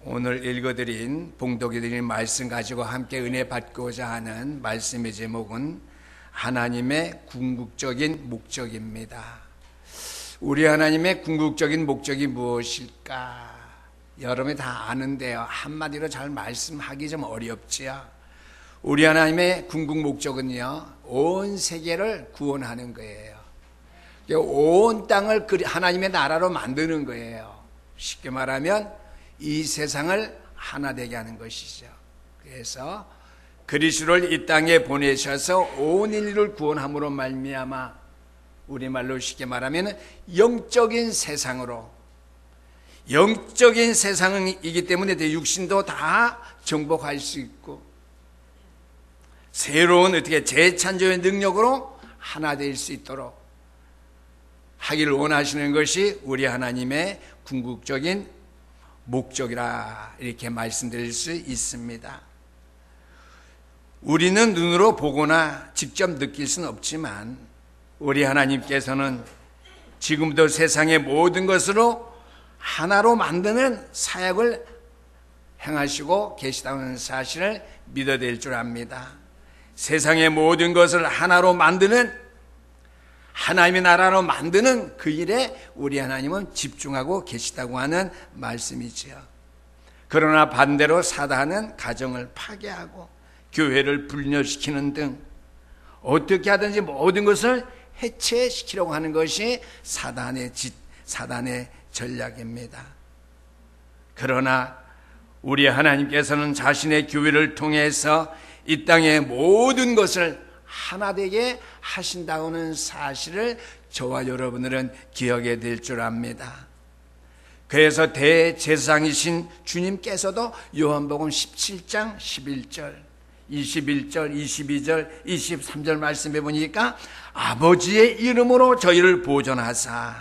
오늘 읽어드린 봉독해드린 말씀 가지고 함께 은혜 받고자 하는 말씀의 제목은 하나님의 궁극적인 목적입니다. 우리 하나님의 궁극적인 목적이 무엇일까? 여러분이 다 아는데요. 한마디로 잘 말씀하기 좀 어렵지요. 우리 하나님의 궁극 목적은요, 온 세계를 구원하는 거예요. 온 땅을 하나님의 나라로 만드는 거예요. 쉽게 말하면 이 세상을 하나 되게 하는 것이죠. 그래서 그리스도를 이 땅에 보내셔서 온 인류를 구원함으로 말미암아 우리말로 쉽게 말하면 영적인 세상으로, 영적인 세상이기 때문에 내 육신도 다 정복할 수 있고 새로운 재창조의 능력으로 하나 될 수 있도록 하기를 원하시는 것이 우리 하나님의 궁극적인 목적이라 이렇게 말씀드릴 수 있습니다. 우리는 눈으로 보거나 직접 느낄 수는 없지만 우리 하나님께서는 지금도 세상의 모든 것으로 하나로 만드는 사역을 행하시고 계시다는 사실을 믿어야 될 줄 압니다. 세상의 모든 것을 하나로 만드는, 하나님의 나라로 만드는 그 일에 우리 하나님은 집중하고 계시다고 하는 말씀이지요. 그러나 반대로 사단은 가정을 파괴하고 교회를 분열시키는 등 어떻게 하든지 모든 것을 해체시키려고 하는 것이 사단의 전략입니다. 그러나 우리 하나님께서는 자신의 교회를 통해서 이 땅의 모든 것을 하나 되게 하신다는 사실을 저와 여러분들은 기억해야 될 줄 압니다. 그래서 대제사장이신 주님께서도 요한복음 17장 11절, 21절, 22절, 23절 말씀해 보니까 아버지의 이름으로 저희를 보존하사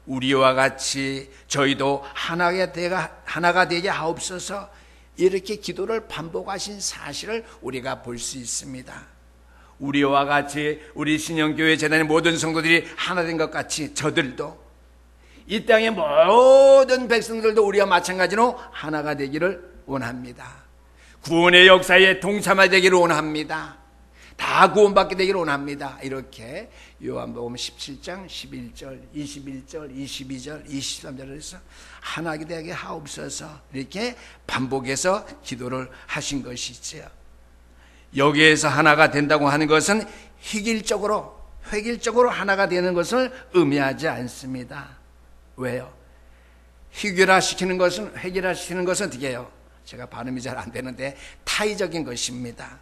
우리와 같이 저희도 하나가 되게 하옵소서, 이렇게 기도를 반복하신 사실을 우리가 볼 수 있습니다. 우리와 같이 우리 신영교회 재단의 모든 성도들이 하나 된 것 같이 저들도, 이 땅의 모든 백성들도 우리와 마찬가지로 하나가 되기를 원합니다. 구원의 역사에 동참하게 되기를 원합니다. 다 구원받게 되기를 원합니다. 이렇게 요한복음 17장 11절, 21절, 22절, 23절에서 하나가 되게 하옵소서 이렇게 반복해서 기도를 하신 것이지요. 여기에서 하나가 된다고 하는 것은 획일적으로 하나가 되는 것을 의미하지 않습니다. 왜요? 획일화시키는 것은 어떻게 해요? 제가 발음이 잘 안 되는데 타의적인 것입니다.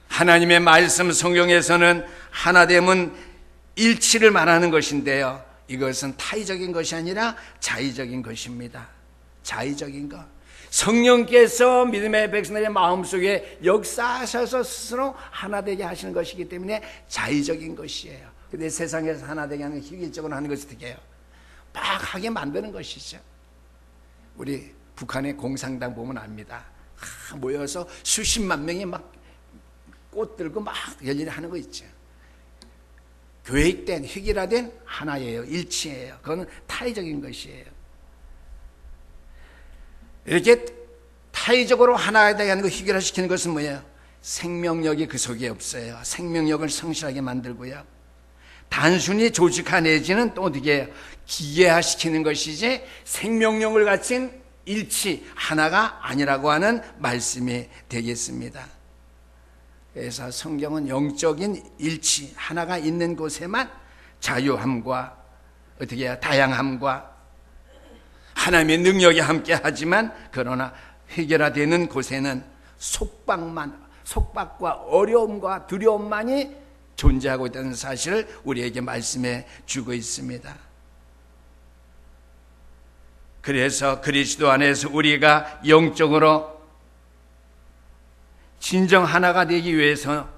하나님의 말씀 성경에서는 하나됨은 일치를 말하는 것인데요, 이것은 타의적인 것이 아니라 자의적인 것입니다. 자의적인 것. 성령께서 믿음의 백성들의 마음속에 역사하셔서 스스로 하나 되게 하시는 것이기 때문에 자의적인 것이에요. 근데 세상에서 하나 되게 하는 획일적으로 하는 것이 어떻게 해요? 막 하게 만드는 것이죠. 우리 북한의 공산당 보면 압니다. 모여서 수십만 명이 막 꽃 들고 막 열일을 하는 거 있죠. 계획된, 획일화된 하나예요. 일치예요. 그거는 타의적인 것이에요. 이렇게 타의적으로 하나가 되게 하는 거, 획일화시키는 것은 뭐예요? 생명력이 그 속에 없어요. 생명력을 성실하게 만들고요, 단순히 조직화내지는 또 어떻게 해요? 기계화시키는 것이지 생명력을 갖춘 일치, 하나가 아니라고 하는 말씀이 되겠습니다. 그래서 성경은 영적인 일치, 하나가 있는 곳에만 자유함과 어떻게 해요? 다양함과 하나님의 능력이 함께 하지만, 그러나 획일화되는 곳에는 속박과 어려움과 두려움만이 존재하고 있다는 사실을 우리에게 말씀해 주고 있습니다. 그래서 그리스도 안에서 우리가 영적으로 진정 하나가 되기 위해서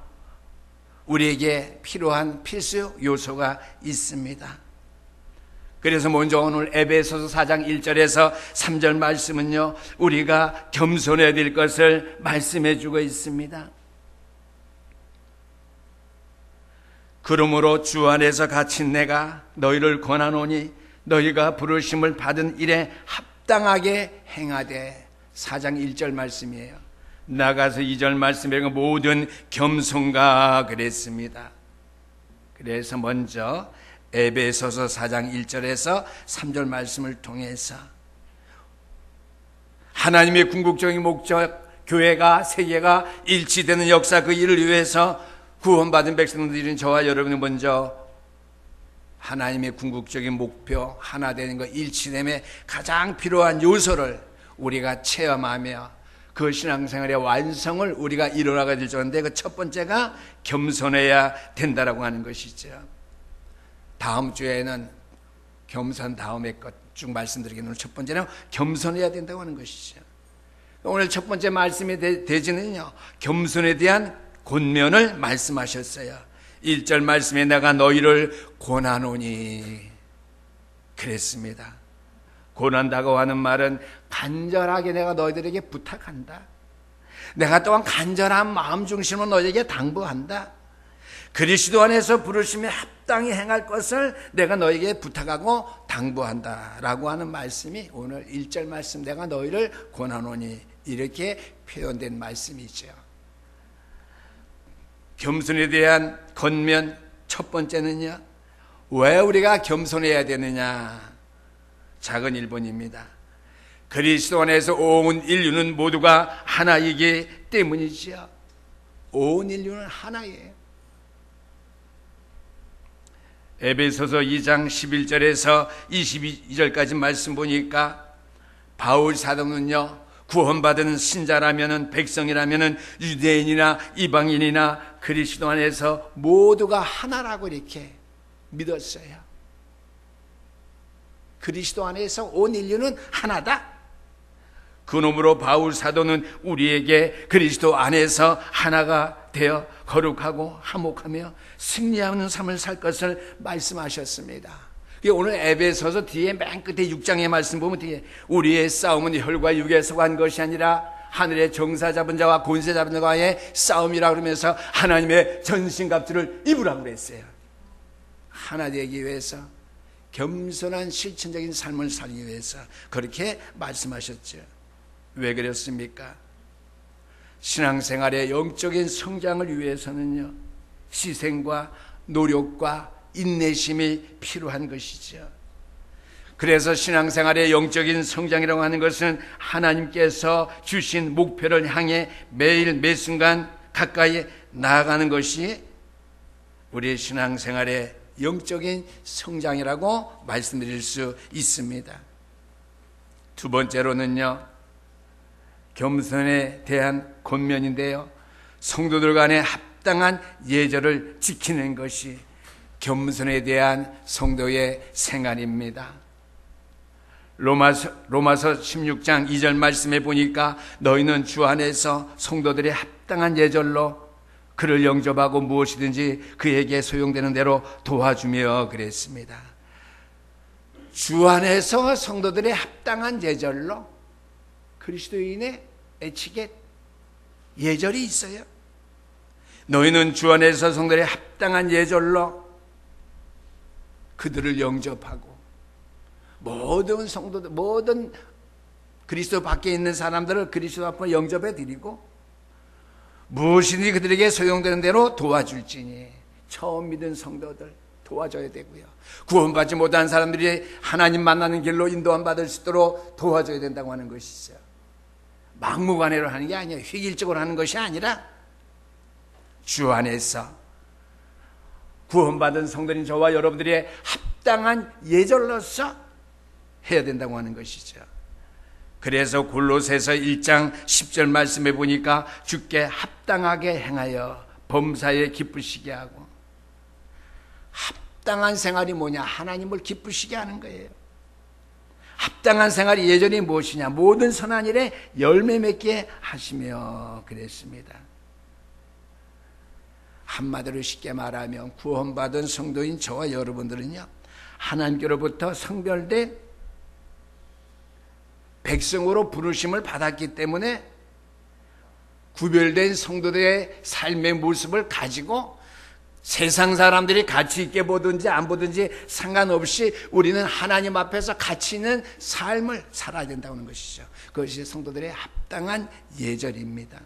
우리에게 필요한 필수 요소가 있습니다. 그래서 먼저 오늘 에베소서 4장 1절에서 3절 말씀은요, 우리가 겸손해야 될 것을 말씀해 주고 있습니다. 그러므로 주 안에서 갇힌 내가 너희를 권하노니 너희가 부르심을 받은 일에 합당하게 행하되 4장 1절 말씀이에요. 나가서 2절 말씀에 모든 겸손과 그랬습니다. 그래서 먼저 에베소서 4장 1절에서 3절 말씀을 통해서 하나님의 궁극적인 목적, 교회가, 세계가 일치되는 역사, 그 일을 위해서 구원받은 백성들인 저와 여러분이 먼저 하나님의 궁극적인 목표, 하나 되는 것, 일치됨에 가장 필요한 요소를 우리가 체험하며 그 신앙생활의 완성을 우리가 이뤄나가야 될 줄인데, 그 첫 번째가 겸손해야 된다라고 하는 것이죠. 다음 주에는 겸손 다음에 것 쭉 말씀드리겠는데, 첫 번째는 겸손해야 된다고 하는 것이죠. 오늘 첫 번째 말씀의 대지는요, 겸손에 대한 권면을 말씀하셨어요. 1절 말씀에 내가 너희를 권하노니 그랬습니다. 권한다고 하는 말은 간절하게 내가 너희들에게 부탁한다. 내가 또한 간절한 마음 중심으로 너희에게 당부한다. 그리스도 안에서 부르심에 합당히 행할 것을 내가 너희에게 부탁하고 당부한다 라고 하는 말씀이 오늘 1절 말씀, 내가 너희를 권하노니 이렇게 표현된 말씀이죠. 겸손에 대한 권면 첫 번째는요, 왜 우리가 겸손해야 되느냐? 작은 1번입니다. 그리스도 안에서 온 인류는 모두가 하나이기 때문이지요. 온 인류는 하나예요. 에베소서 2장 11절에서 22절까지 말씀 보니까 바울 사도는요, 구원받은 신자라면은, 백성이라면은 유대인이나 이방인이나 그리스도 안에서 모두가 하나라고 이렇게 믿었어요. 그리스도 안에서 온 인류는 하나다. 그놈으로 바울 사도는 우리에게 그리스도 안에서 하나가 되어 거룩하고 화목하며 승리하는 삶을 살 것을 말씀하셨습니다. 오늘 에베소서 뒤에 맨 끝에 6장의 말씀 보면 뒤에 우리의 싸움은 혈과 육에서 간 것이 아니라 하늘의 정사 잡은 자와 권세 잡은 자와의 싸움이라 그러면서 하나님의 전신갑주를 입으라고 그랬어요. 하나 되기 위해서, 겸손한 실천적인 삶을 살기 위해서 그렇게 말씀하셨죠. 왜 그랬습니까? 신앙생활의 영적인 성장을 위해서는요, 희생과 노력과 인내심이 필요한 것이죠. 그래서 신앙생활의 영적인 성장이라고 하는 것은 하나님께서 주신 목표를 향해 매일 매순간 가까이 나아가는 것이 우리의 신앙생활의 영적인 성장이라고 말씀드릴 수 있습니다. 두 번째로는요, 겸손에 대한 권면인데요, 성도들 간의 합당한 예절을 지키는 것이 겸손에 대한 성도의 생활입니다. 로마서 16장 2절 말씀에 보니까 너희는 주 안에서 성도들의 합당한 예절로 그를 영접하고 무엇이든지 그에게 소용되는 대로 도와주며 그랬습니다. 주 안에서 성도들의 합당한 예절로, 그리스도인의 에티켓, 예절이 있어요. 너희는 주 안에서 성도들의 합당한 예절로 그들을 영접하고, 모든 성도들, 모든 그리스도 밖에 있는 사람들을 그리스도 앞에 영접해 드리고 무엇이든지 그들에게 소용되는 대로 도와줄지니, 처음 믿은 성도들 도와줘야 되고요, 구원받지 못한 사람들이 하나님 만나는 길로 인도함 받을 수 있도록 도와줘야 된다고 하는 것이죠. 막무가내로 하는 게 아니에요. 획일적으로 하는 것이 아니라 주 안에서 구원받은 성도인 저와 여러분들의 합당한 예절로서 해야 된다고 하는 것이죠. 그래서 골로새서 1장 10절 말씀해 보니까 주께 합당하게 행하여 범사에 기쁘시게 하고, 합당한 생활이 뭐냐? 하나님을 기쁘시게 하는 거예요. 합당한 생활이 예전이 무엇이냐? 모든 선한 일에 열매 맺게 하시며 그랬습니다. 한마디로 쉽게 말하면 구원받은 성도인 저와 여러분들은요, 하나님께로부터 성별된 백성으로 부르심을 받았기 때문에 구별된 성도들의 삶의 모습을 가지고 세상 사람들이 가치 있게 보든지 안 보든지 상관없이 우리는 하나님 앞에서 가치 있는 삶을 살아야 된다는 것이죠. 그것이 성도들의 합당한 예절입니다.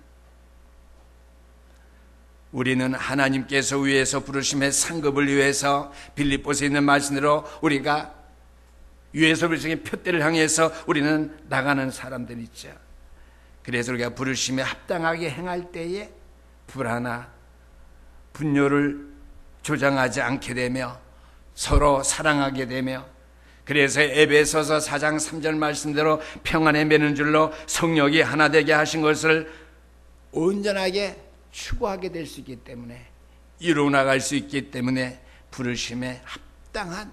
우리는 하나님께서 위에서 부르심의 상급을 위해서 빌립보서에 있는 말씀대로 우리가 위에서 부르심의 표대를 향해서 우리는 나가는 사람들이죠. 그래서 우리가 부르심에 합당하게 행할 때에 불화나 분뇨를 조장하지 않게 되며 서로 사랑하게 되며, 그래서 에베소서 4장 3절 말씀대로 평안에 매는 줄로 성령이 하나 되게 하신 것을 온전하게 추구하게 될 수 있기 때문에, 이루어 나갈 수 있기 때문에 부르심에 합당한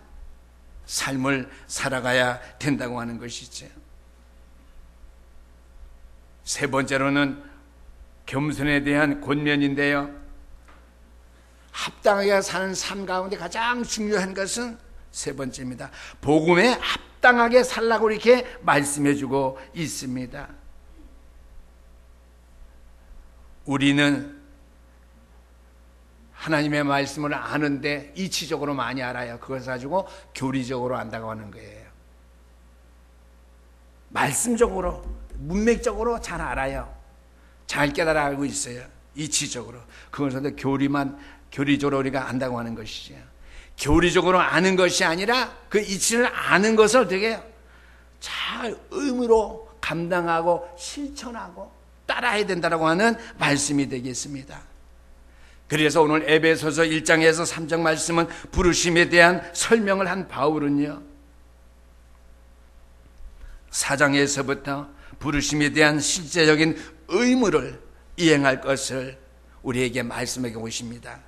삶을 살아가야 된다고 하는 것이죠. 세 번째로는 겸손에 대한 권면인데요, 합당하게 사는 삶 가운데 가장 중요한 것은 세 번째입니다. 복음에 합당하게 살라고 이렇게 말씀해 주고 있습니다. 우리는 하나님의 말씀을 아는데 이치적으로 많이 알아요. 그것을 가지고 교리적으로 안다고 하는 거예요. 말씀적으로, 문맥적으로 잘 알아요. 잘 깨달아 알고 있어요. 이치적으로. 그것을 교리적으로 우리가 안다고 하는 것이죠. 교리적으로 아는 것이 아니라 그 이치를 아는 것을 어떻게 잘 의무로 감당하고 실천하고 따라야 된다고 하는 말씀이 되겠습니다. 그래서 오늘 에베소서 1장에서 3장 말씀은 부르심에 대한 설명을 한 바울은요, 4장에서부터 부르심에 대한 실제적인 의무를 이행할 것을 우리에게 말씀해 오십니다.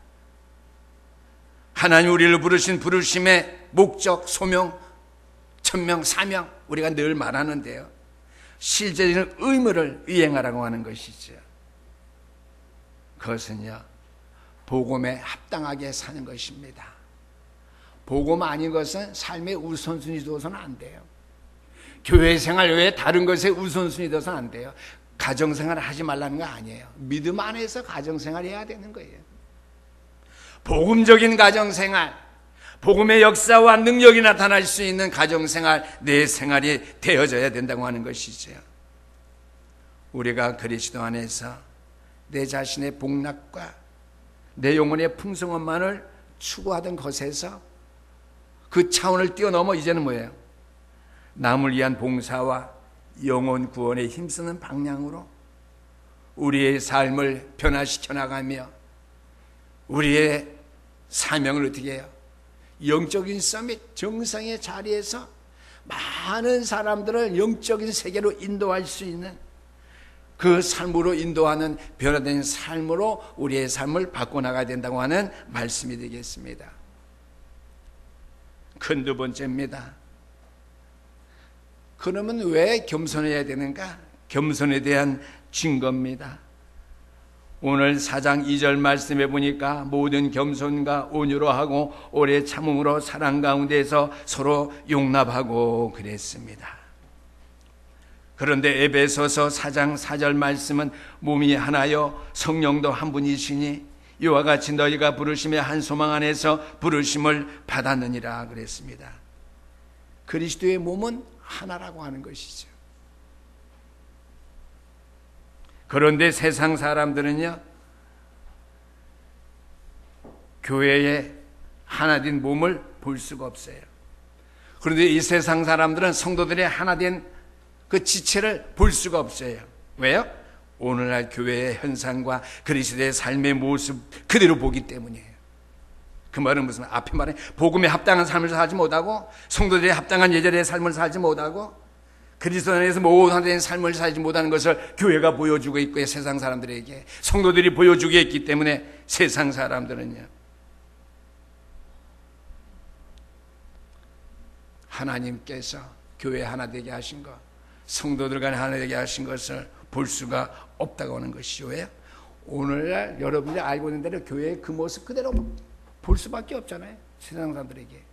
하나님 우리를 부르신 부르심의 목적, 소명, 천명, 사명, 우리가 늘 말하는데요, 실제적인 의무를 이행하라고 하는 것이죠. 그것은요, 복음에 합당하게 사는 것입니다. 복음 아닌 것은 삶의 우선순위 둬서는 안 돼요. 교회 생활 외에 다른 것에 우선순위 둬서는 안 돼요. 가정생활을 하지 말라는 거 아니에요. 믿음 안에서 가정생활 해야 되는 거예요. 복음적인 가정생활, 복음의 역사와 능력이 나타날 수 있는 가정생활, 내 생활이 되어져야 된다고 하는 것이죠. 우리가 그리스도 안에서 내 자신의 복락과 내 영혼의 풍성함만을 추구하던 것에서 그 차원을 뛰어넘어 이제는 뭐예요? 남을 위한 봉사와 영혼 구원에 힘쓰는 방향으로 우리의 삶을 변화시켜 나가며 우리의 사명을 어떻게 해요? 영적인 서밋, 정상의 자리에서 많은 사람들을 영적인 세계로 인도할 수 있는 그 삶으로 인도하는 변화된 삶으로 우리의 삶을 바꿔나가야 된다고 하는 말씀이 되겠습니다. 큰 두 번째입니다. 그러면 왜 겸손해야 되는가? 겸손에 대한 증거입니다. 오늘 4장 2절 말씀해 보니까 모든 겸손과 온유로 하고 오래 참음으로 사랑 가운데서 서로 용납하고 그랬습니다. 그런데 에베소서 4장 4절 말씀은 몸이 하나요 성령도 한 분이시니 이와 같이 너희가 부르심의 한 소망 안에서 부르심을 받았느니라 그랬습니다. 그리스도의 몸은 하나라고 하는 것이죠. 그런데 세상 사람들은요, 교회의 하나된 몸을 볼 수가 없어요. 그런데 이 세상 사람들은 성도들의 하나된 그 지체를 볼 수가 없어요. 왜요? 오늘날 교회의 현상과 그리스도의 삶의 모습 그대로 보기 때문이에요. 그 말은 무슨, 앞에 말해 복음에 합당한 삶을 살지 못하고 성도들의 합당한 예절의 삶을 살지 못하고 그리스도 안에서 모든 삶을 살지 못하는 것을 교회가 보여주고 있고 세상 사람들에게 성도들이 보여주고 있기 때문에 세상 사람들은요, 하나님께서 교회 하나 되게 하신 것, 성도들 간에 하나 되게 하신 것을 볼 수가 없다고 하는 것이죠. 왜요? 오늘날 여러분들이 알고 있는 대로 교회의 그 모습 그대로 볼 수밖에 없잖아요. 세상 사람들에게.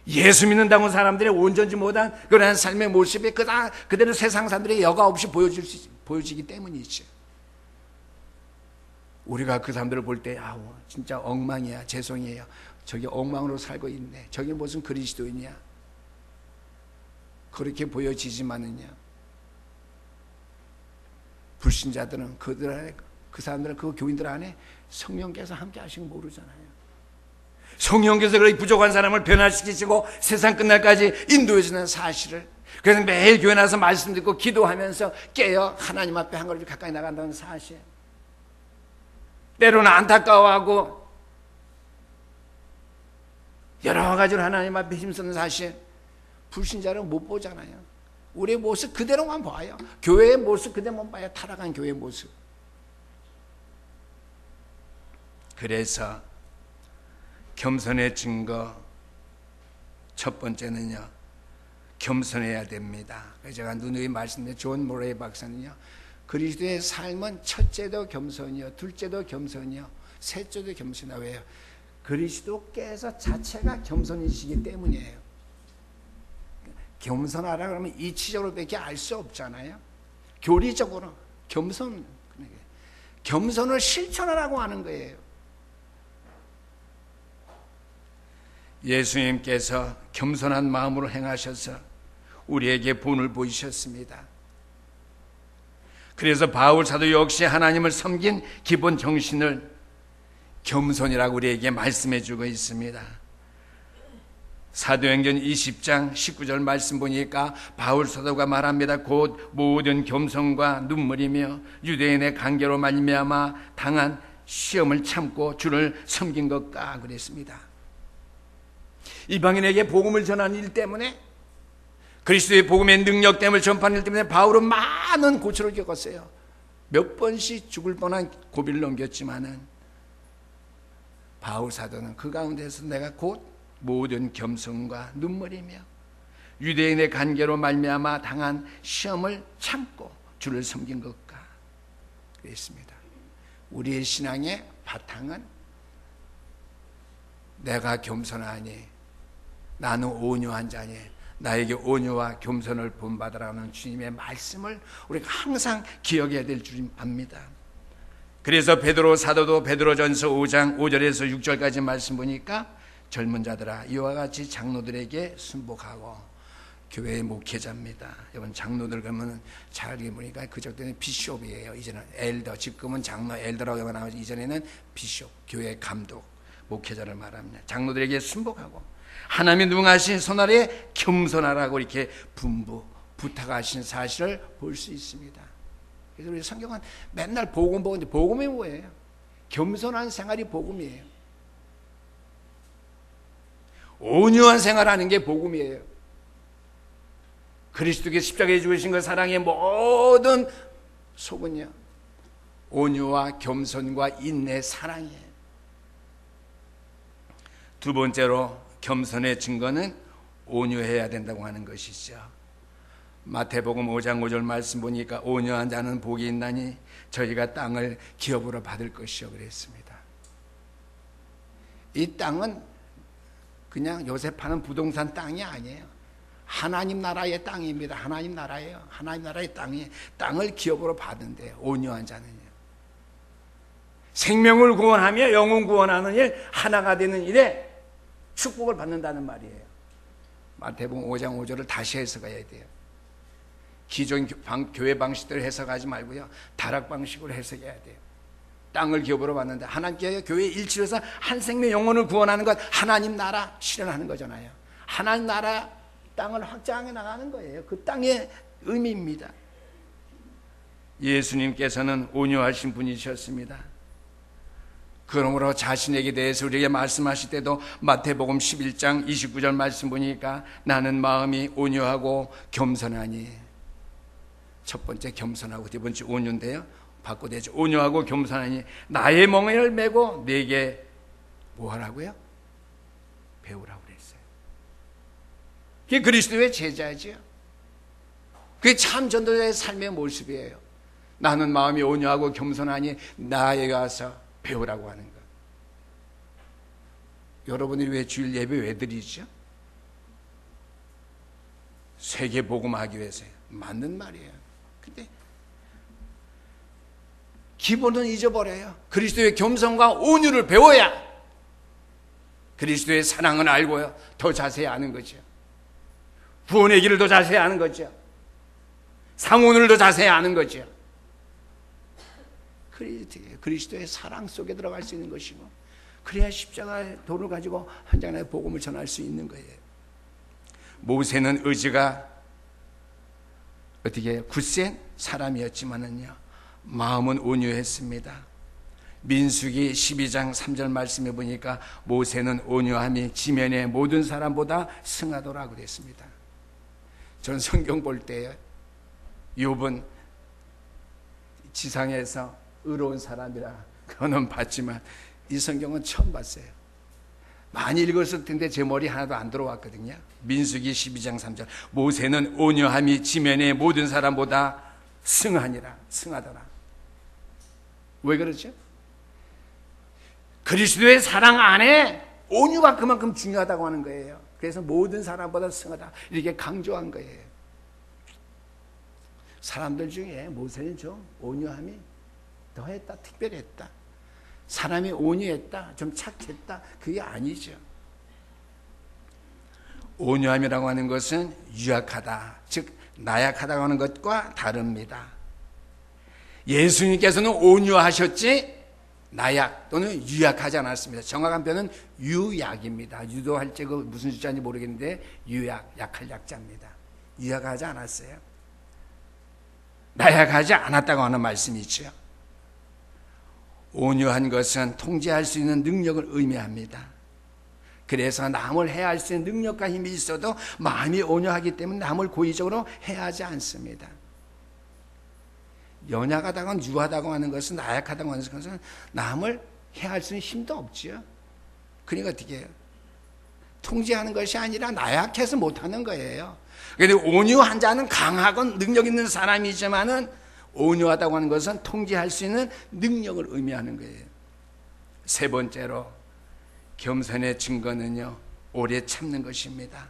예수 믿는다고 사람들이 온전치 못한 그러한 삶의 모습이 그대로 세상 사람들이 여과 없이 보여지기 때문이죠. 우리가 그 사람들을 볼 때 진짜 엉망이야, 죄송해요, 저기 엉망으로 살고 있네, 저게 무슨 그리스도이냐, 그렇게 보여지지만은요, 불신자들은 그 사람들은 그 교인들 안에 성령께서 함께 하시고 모르잖아요. 성령께서 그렇게 부족한 사람을 변화시키시고 세상 끝날까지 인도해주는 사실을, 그래서 매일 교회 나서 말씀 듣고 기도하면서 깨어 하나님 앞에 한 걸음 가까이 나간다는 사실, 때로는 안타까워하고 여러 가지로 하나님 앞에 힘쓰는 사실, 불신자는 못 보잖아요. 우리의 모습 그대로만 봐요. 교회의 모습 그대로만 봐요. 타락한 교회의 모습. 그래서 겸손의 증거 첫 번째는요, 겸손해야 됩니다. 제가 누누이 말씀드린 존 모레이 박사는요, 그리스도의 삶은 첫째도 겸손이요, 둘째도 겸손이요, 셋째도 겸손이요. 왜요? 그리스도께서 자체가 겸손이시기 때문이에요. 겸손하라 그러면 이치적으로 밖에 알 수 없잖아요. 교리적으로 겸손을 실천하라고 하는 거예요. 예수님께서 겸손한 마음으로 행하셔서 우리에게 본을 보이셨습니다. 그래서 바울 사도 역시 하나님을 섬긴 기본 정신을 겸손이라고 우리에게 말씀해 주고 있습니다. 사도행전 20장 19절 말씀 보니까 바울 사도가 말합니다. 곧 모든 겸손과 눈물이며 유대인의 관계로 말미암아 당한 시험을 참고 주를 섬긴 것과 그랬습니다. 이방인에게 복음을 전하는 일 때문에, 그리스도의 복음의 능력 때문에 전파하는 일 때문에 바울은 많은 고초를 겪었어요. 몇 번씩 죽을 뻔한 고비를 넘겼지만은 바울 사도는 그 가운데서 내가 곧 모든 겸손과 눈물이며 유대인의 관계로 말미암아 당한 시험을 참고 주를 섬긴 것과 그랬습니다. 우리의 신앙의 바탕은 내가 겸손하니 나는 온유한 자니 나에게 온유와 겸손을 본받으라는 주님의 말씀을 우리가 항상 기억해야 될 줄 압니다. 그래서 베드로 사도도 베드로전서 5장 5절에서 6절까지 말씀 보니까 젊은 자들아 이와 같이 장로들에게 순복하고, 교회의 목회자입니다. 여러분 장로들 그러면 잘 보니까 그저 때는 비숍이에요. 이제는 엘더, 지금은 장로 엘더라고 나오지 이전에는 비숍, 교회 감독, 목회자를 말합니다. 장로들에게 순복하고 하나님의 능하신 손아래 겸손하라고 이렇게 부탁하신 사실을 볼 수 있습니다. 그래서 우리 성경은 맨날 복음 보는데 복음이 뭐예요? 겸손한 생활이 복음이에요. 온유한 생활하는 게 복음이에요. 그리스도께서 십자가에 죽으신 그 사랑의 모든 속은요, 온유와 겸손과 인내, 사랑이에요. 두 번째로 겸손의 증거는 온유해야 된다고 하는 것이죠. 마태복음 5장 5절 말씀 보니까 온유한 자는 복이 있나니 저희가 땅을 기업으로 받을 것이요 그랬습니다. 이 땅은 그냥 요새 파는 부동산 땅이 아니에요. 하나님 나라의 땅입니다. 하나님 나라예요. 하나님 나라의 땅이 땅을 기업으로 받는데 온유한 자는요, 생명을 구원하며 영혼 구원하는 일, 하나가 되는 일에 축복을 받는다는 말이에요. 마태복음 5장 5절을 다시 해석해야 돼요. 기존 교회 방식대로 해석하지 말고요, 다락 방식으로 해석해야 돼요. 땅을 기업으로 받는데 하나님께 교회 일치해서 한 생명 영혼을 구원하는 것, 하나님 나라 실현하는 거잖아요. 하나님 나라 땅을 확장해 나가는 거예요. 그 땅의 의미입니다. 예수님께서는 온유하신 분이셨습니다. 그러므로 자신에게 대해서 우리에게 말씀하실 때도 마태복음 11장 29절 말씀 보니까 나는 마음이 온유하고 겸손하니, 첫 번째 겸손하고 두 번째 온유인데요, 바꿔되죠. 온유하고 겸손하니 나의 멍에를 메고 내게 뭐 하라고요? 배우라고 그랬어요. 그게 그리스도의 제자죠. 그게 참 전도자의 삶의 모습이에요. 나는 마음이 온유하고 겸손하니 나에게 와서 배우라고 하는 것. 여러분이 왜 주일 예배 왜 드리죠? 세계 복음하기 위해서요. 맞는 말이에요. 근데 기본은 잊어버려요. 그리스도의 겸손과 온유를 배워야 그리스도의 사랑을 알고요, 더 자세히 아는 거죠. 구원의 길을 더 자세히 아는 거죠. 상온을 더 자세히 아는 거죠. 그리스도의 사랑 속에 들어갈 수 있는 것이고, 그래야 십자가의 돌을 가지고 한 장의 복음을 전할 수 있는 거예요. 모세는 의지가 어떻게 굳센 사람이었지만은요, 마음은 온유했습니다. 민수기 12장 3절 말씀에 보니까 모세는 온유함이 지면의 모든 사람보다 승하더라고 그랬습니다. 전 성경 볼 때 욥은 지상에서 의로운 사람이라 그거는 봤지만 이 성경은 처음 봤어요. 많이 읽었을 텐데 제 머리 하나도 안 들어왔거든요. 민수기 12장 3절 모세는 온유함이 지면의 모든 사람보다 승하더라. 왜 그러죠? 그리스도의 사랑 안에 온유가 그만큼 중요하다고 하는 거예요. 그래서 모든 사람보다 승하다 이렇게 강조한 거예요. 사람들 중에 모세는 좀 온유함이 더했다, 특별했다, 사람이 온유했다, 좀 착했다, 그게 아니죠. 온유함이라고 하는 것은 유약하다, 즉 나약하다고 하는 것과 다릅니다. 예수님께서는 온유하셨지 나약 또는 유약하지 않았습니다. 정확한 표현은 유약입니다. 유도할 때 그 무슨 숫자인지 모르겠는데 유약, 약할 약자입니다. 유약하지 않았어요. 나약하지 않았다고 하는 말씀이죠. 온유한 것은 통제할 수 있는 능력을 의미합니다. 그래서 남을 해할 수 있는 능력과 힘이 있어도 마음이 온유하기 때문에 남을 고의적으로 해하지 않습니다. 연약하다고 유하다고 하는 것은, 나약하다고 하는 것은 남을 해할 수 있는 힘도 없지요. 그러니까 어떻게 해요? 통제하는 것이 아니라 나약해서 못하는 거예요. 그런데 온유한 자는 강하고 능력 있는 사람이지만은 온유하다고 하는 것은 통제할 수 있는 능력을 의미하는 거예요. 세 번째로 겸손의 증거는요, 오래 참는 것입니다.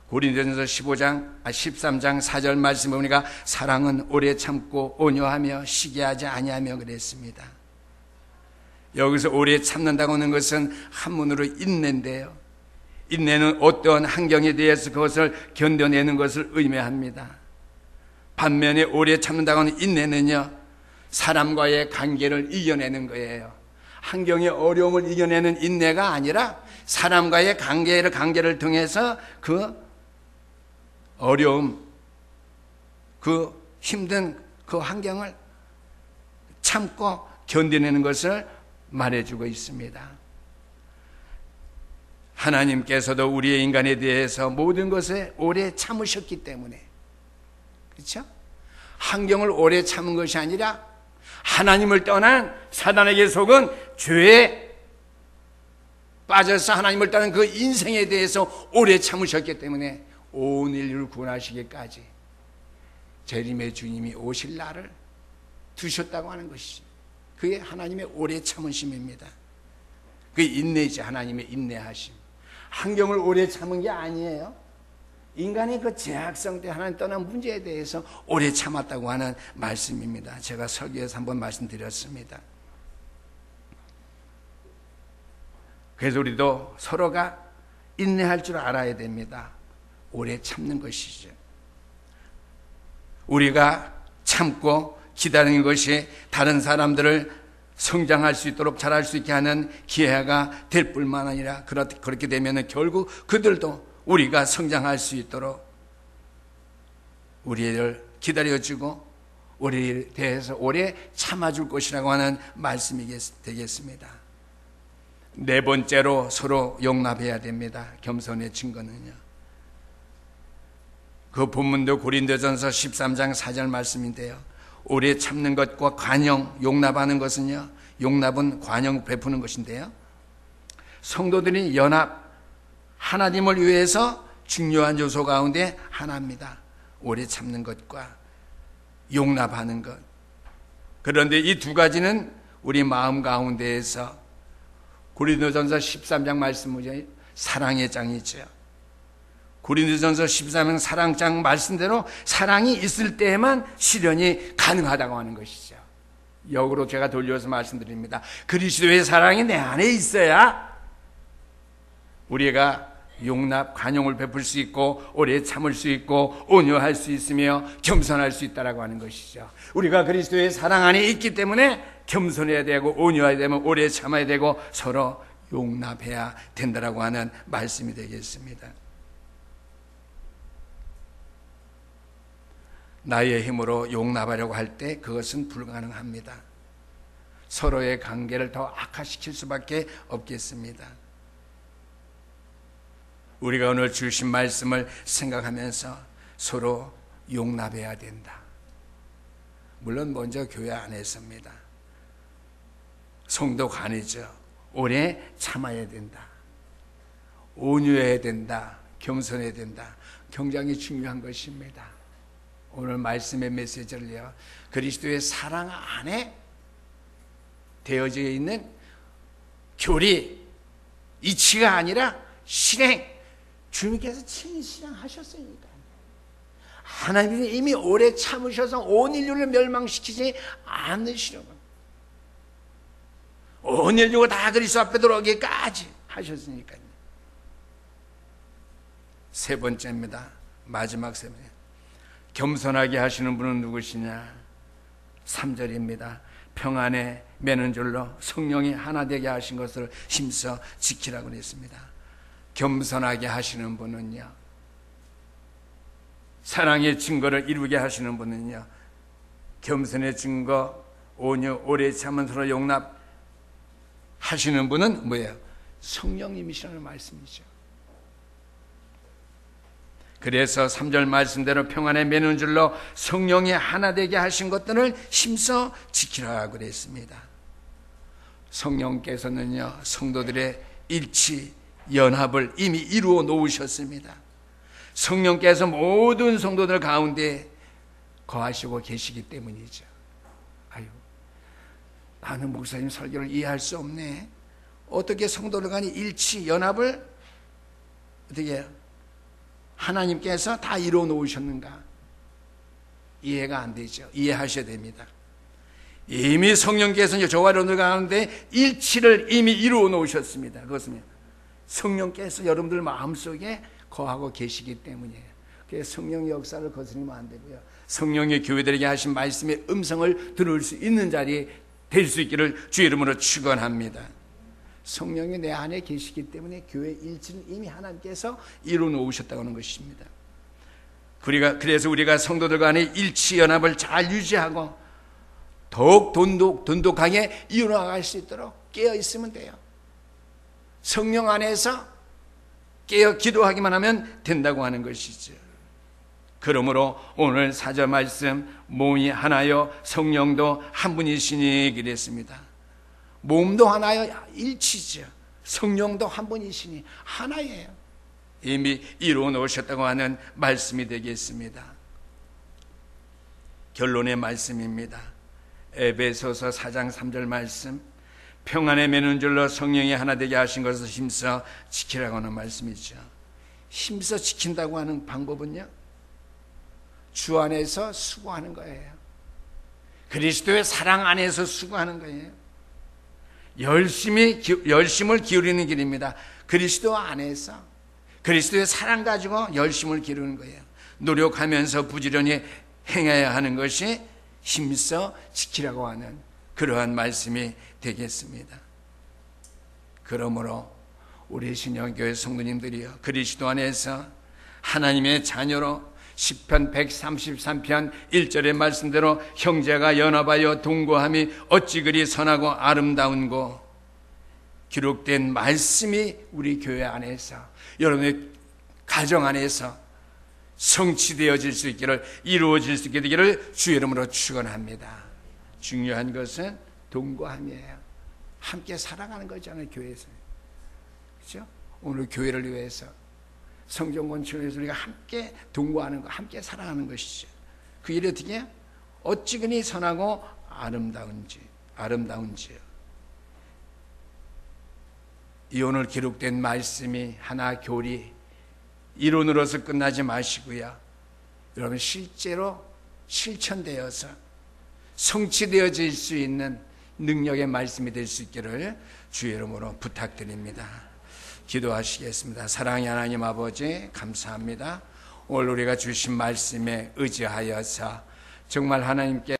고린도전서 13장 4절 말씀 보니까 사랑은 오래 참고 온유하며 시기하지 아니하며 그랬습니다. 여기서 오래 참는다고 하는 것은 한문으로 인내인데요, 인내는 어떠한 환경에 대해서 그것을 견뎌내는 것을 의미합니다. 반면에 오래 참는다고 하는 인내는요, 사람과의 관계를 이겨내는 거예요. 환경의 어려움을 이겨내는 인내가 아니라 사람과의 관계를 통해서 그 어려움, 그 힘든 그 환경을 참고 견뎌내는 것을 말해주고 있습니다. 하나님께서도 우리의 인간에 대해서 모든 것에 오래 참으셨기 때문에, 그렇죠? 환경을 오래 참은 것이 아니라 하나님을 떠난 사단에게 속은 죄에 빠져서 하나님을 떠난 그 인생에 대해서 오래 참으셨기 때문에 온 인류를 구원하시기까지 재림의 주님이 오실 날을 두셨다고 하는 것이죠. 그게 하나님의 오래 참으심입니다. 그게 인내이지, 하나님의 인내하심. 환경을 오래 참은 게 아니에요. 인간의 그 제약성 때 하나님 떠난 문제에 대해서 오래 참았다고 하는 말씀입니다. 제가 설교에서 한번 말씀드렸습니다. 그래서 우리도 서로가 인내할 줄 알아야 됩니다. 오래 참는 것이죠. 우리가 참고 기다리는 것이 다른 사람들을 성장할 수 있도록 자랄 수 있게 하는 기회가 될 뿐만 아니라 그렇게 되면 결국 그들도 우리가 성장할 수 있도록 우리를 기다려주고 우리에 대해서 오래 참아줄 것이라고 하는 말씀이 되겠습니다. 네 번째로 서로 용납해야 됩니다. 겸손의 증거는요, 그 본문도 고린도전서 13장 4절 말씀인데요, 오래 참는 것과 관용, 용납하는 것은요, 용납은 관용 베푸는 것인데요, 성도들이 연합, 하나님을 위해서 중요한 요소 가운데 하나입니다. 오래 참는 것과 용납하는 것. 그런데 이 두 가지는 우리 마음 가운데에서 고린도전서 13장 말씀은 사랑의 장이죠. 고린도전서 13장 사랑장 말씀대로 사랑이 있을 때에만 실현이 가능하다고 하는 것이죠. 역으로 제가 돌려서 말씀드립니다. 그리스도의 사랑이 내 안에 있어야 우리가 용납, 관용을 베풀 수 있고 오래 참을 수 있고 온유할 수 있으며 겸손할 수 있다라고 하는 것이죠. 우리가 그리스도의 사랑 안에 있기 때문에 겸손해야 되고 온유해야 되면 오래 참아야 되고 서로 용납해야 된다라고 하는 말씀이 되겠습니다. 나의 힘으로 용납하려고 할 때 그것은 불가능합니다. 서로의 관계를 더 악화시킬 수밖에 없겠습니다. 우리가 오늘 주신 말씀을 생각하면서 서로 용납해야 된다. 물론 먼저 교회 안에서입니다. 성도 간이죠. 오래 참아야 된다. 온유해야 된다. 겸손해야 된다. 굉장히 중요한 것입니다. 오늘 말씀의 메시지를요, 그리스도의 사랑 안에 되어져 있는 교리, 이치가 아니라 실행, 주님께서 친히 실행하셨으니까. 하나님이 이미 오래 참으셔서 온 인류를 멸망시키지 않으시려고, 온 인류가 다 그리스도 앞에 들어오기까지 하셨으니까요. 세 번째입니다. 마지막 세 번째. 겸손하게 하시는 분은 누구시냐? 3절입니다. 평안에 매는 줄로 성령이 하나 되게 하신 것을 힘써 지키라고 했습니다. 겸손하게 하시는 분은요, 사랑의 증거를 이루게 하시는 분은요, 겸손의 증거, 온유, 오래 참은 서로 용납 하시는 분은 뭐예요? 성령님이시라는 말씀이죠. 그래서 3절 말씀대로 평안에 매는 줄로 성령이 하나 되게 하신 것들을 힘써 지키라고 그랬습니다. 성령께서는요, 성도들의 일치, 연합을 이미 이루어 놓으셨습니다. 성령께서 모든 성도들 가운데 거하시고 계시기 때문이죠. 아유, 나는 목사님 설교를 이해할 수 없네. 어떻게 성도들 간의 일치, 연합을 어떻게 해요? 하나님께서 다 이루어 놓으셨는가? 이해가 안 되죠. 이해하셔야 됩니다. 이미 성령께서 저와 여러분들 가운데 일치를 이미 이루어 놓으셨습니다. 그것은 성령께서 여러분들 마음속에 거하고 계시기 때문이에요. 그래서 성령의 역사를 거스르면 안 되고요. 성령의 교회들에게 하신 말씀의 음성을 들을 수 있는 자리에 될 수 있기를 주 이름으로 축원합니다. 성령이 내 안에 계시기 때문에 교회 일치는 이미 하나님께서 이루어 놓으셨다고 하는 것입니다. 그래서 우리가 성도들 간의 일치 연합을 잘 유지하고 더욱 돈독하게 이루어갈 수 있도록 깨어 있으면 돼요. 성령 안에서 깨어 기도하기만 하면 된다고 하는 것이죠. 그러므로 오늘 4절 말씀, 몸이 하나요 성령도 한 분이시니 그랬습니다. 몸도 하나요, 일치죠. 성령도 한 분이시니 하나예요. 이미 이루어 놓으셨다고 하는 말씀이 되겠습니다. 결론의 말씀입니다. 에베소서 4장 3절 말씀, 평안에 매는 줄로 성령이 하나 되게 하신 것을 힘써 지키라고 하는 말씀이죠. 힘써 지킨다고 하는 방법은요, 주 안에서 수고하는 거예요. 그리스도의 사랑 안에서 수고하는 거예요. 열심을 기울이는 길입니다. 그리스도 안에서 그리스도의 사랑 가지고 열심을 기르는 거예요. 노력하면서 부지런히 행해야 하는 것이 힘써 지키라고 하는 그러한 말씀이 되겠습니다. 그러므로 우리 신영교회 성도님들이요, 그리스도 안에서 하나님의 자녀로 시편 133편 1절의 말씀대로 형제가 연합하여 동거함이 어찌 그리 선하고 아름다운고, 기록된 말씀이 우리 교회 안에서, 여러분의 가정 안에서 성취되어질 수 있기를, 이루어질 수 있게 되기를 주 이름으로 축원합니다. 중요한 것은 동거함이에요. 함께 살아가는 거잖아요, 교회에서. 그렇죠? 오늘 교회를 위해서, 성경 건축을 위해서 우리가 함께 동거하는 것, 함께 살아가는 것이죠. 그 일이 어떻게 해요? 어찌 그리 선하고 아름다운지요. 이 오늘 기록된 말씀이 하나 교리, 이론으로서 끝나지 마시고요, 여러분 실제로 실천되어서 성취되어질 수 있는 능력의 말씀이 될 수 있기를 주의 이름으로 부탁드립니다. 기도하시겠습니다. 사랑의 하나님 아버지, 감사합니다. 오늘 우리가 주신 말씀에 의지하여서 정말 하나님께